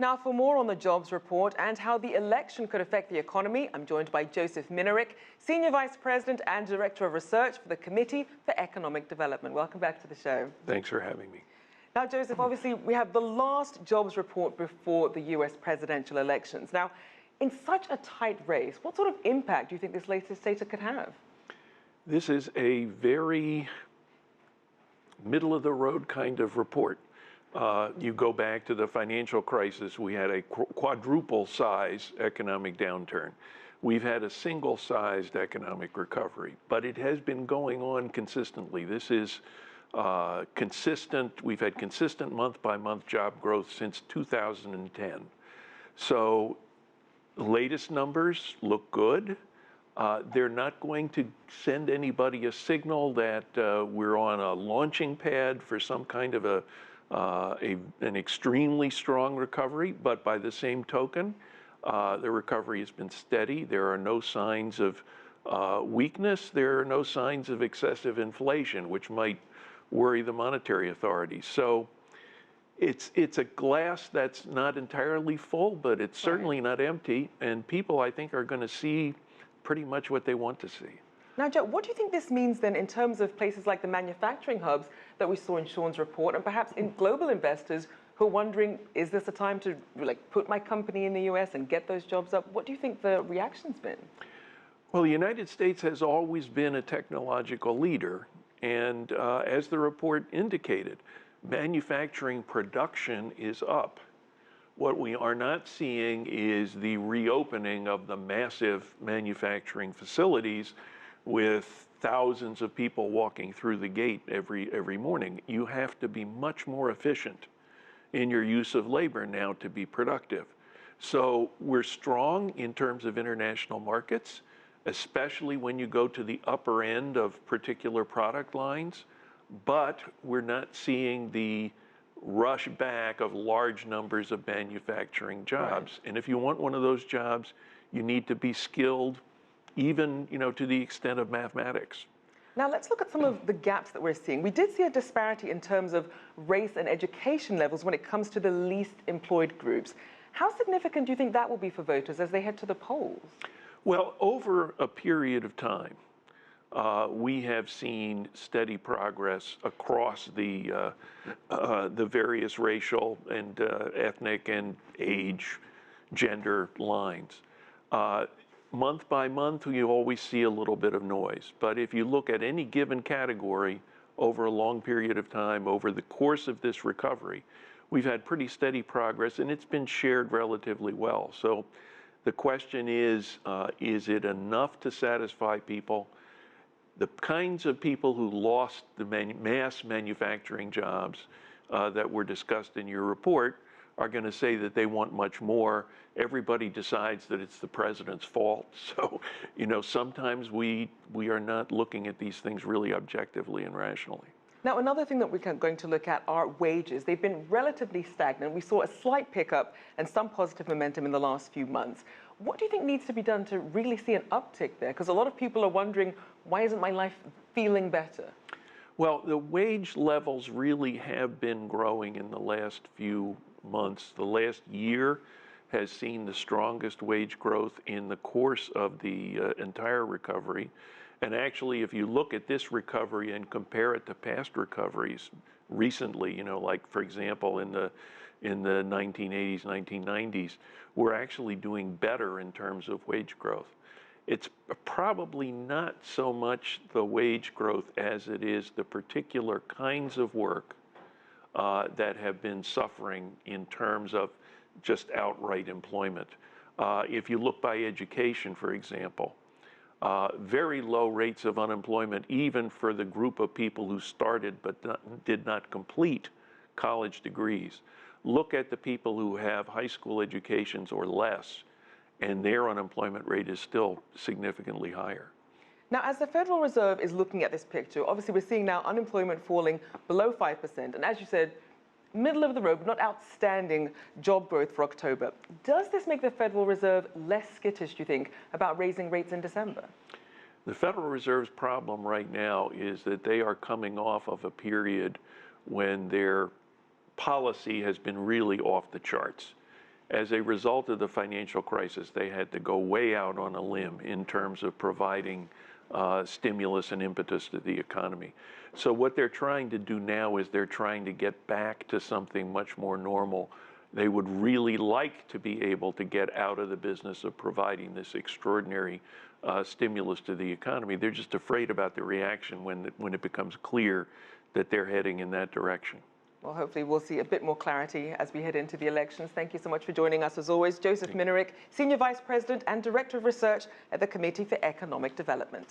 Now, for more on the jobs report and how the election could affect the economy, I'm joined by Joseph Minarik, Senior Vice President and Director of Research for the Committee for Economic Development. Welcome back to the show. Thanks for having me. Now, Joseph, obviously, we have the last jobs report before the U.S. presidential elections. Now, in such a tight race, what sort of impact do you think this latest data could have? This is a very middle-of-the-road kind of report. You go back to the financial crisis, we had a quadruple size economic downturn. We've had a single-sized economic recovery, but it has been going on consistently. This is consistent. We've had consistent month-by-month job growth since 2010. So the latest numbers look good. They're not going to send anybody a signal that we're on a launching pad for some kind of an extremely strong recovery, but by the same token, the recovery has been steady. There are no signs of weakness. There are no signs of excessive inflation, which might worry the monetary authorities. So it's a glass that's not entirely full, but it's certainly not empty. And people, I think, are going to see pretty much what they want to see. Now, Joe, what do you think this means then in terms of places like the manufacturing hubs that we saw in Sean's report, and perhaps in global investors who are wondering, is this a time to put my company in the US and get those jobs up? What do you think the reaction's been? Well, the United States has always been a technological leader. And as the report indicated, manufacturing production is up. What we are not seeing is the reopening of the massive manufacturing facilities with thousands of people walking through the gate every morning. You have to be much more efficient in your use of labor now to be productive. So we're strong in terms of international markets, especially when you go to the upper end of particular product lines, but we're not seeing the rush back of large numbers of manufacturing jobs. Right. And if you want one of those jobs, you need to be skilled, even to the extent of mathematics. Now let's look at some of the gaps that we're seeing. We did see a disparity in terms of race and education levels when it comes to the least employed groups. How significant do you think that will be for voters as they head to the polls? Well, over a period of time, we have seen steady progress across the various racial and ethnic and age, gender lines. Month by month, you always see a little bit of noise. But if you look at any given category over a long period of time, over the course of this recovery, we've had pretty steady progress, and it's been shared relatively well. So the question is it enough to satisfy people? The kinds of people who lost the mass manufacturing jobs that were discussed in your report are going to say that they want much more. Everybody decides that it's the president's fault. So, sometimes we are not looking at these things really objectively and rationally. Now, another thing that we're going to look at are wages. They've been relatively stagnant. We saw a slight pickup and some positive momentum in the last few months. What do you think needs to be done to really see an uptick there? Because a lot of people are wondering, why isn't my life feeling better? Well, the wage levels really have been growing in the last few months. The last year has seen the strongest wage growth in the course of the entire recovery. And actually, if you look at this recovery and compare it to past recoveries recently, like, for example, in the 1980s, 1990s, we're actually doing better in terms of wage growth. It's probably not so much the wage growth as it is the particular kinds of work that have been suffering in terms of just outright employment. If you look by education, for example, very low rates of unemployment, even for the group of people who started but did not complete college degrees. Look at the people who have high school educations or less, and their unemployment rate is still significantly higher. Now, as the Federal Reserve is looking at this picture, obviously we're seeing now unemployment falling below 5%. And as you said, middle of the road, but not outstanding job growth for October. Does this make the Federal Reserve less skittish, do you think, about raising rates in December? The Federal Reserve's problem right now is that they are coming off of a period when their policy has been really off the charts. as a result of the financial crisis, they had to go way out on a limb in terms of providing stimulus and impetus to the economy. So what they're trying to do now is they're trying to get back to something much more normal. They would really like to be able to get out of the business of providing this extraordinary stimulus to the economy. They're just afraid about the reaction when it becomes clear that they're heading in that direction. Well, hopefully we'll see a bit more clarity as we head into the elections. Thank you so much for joining us as always. Joseph Minarik, Senior Vice President and Director of Research at the Committee for Economic Development.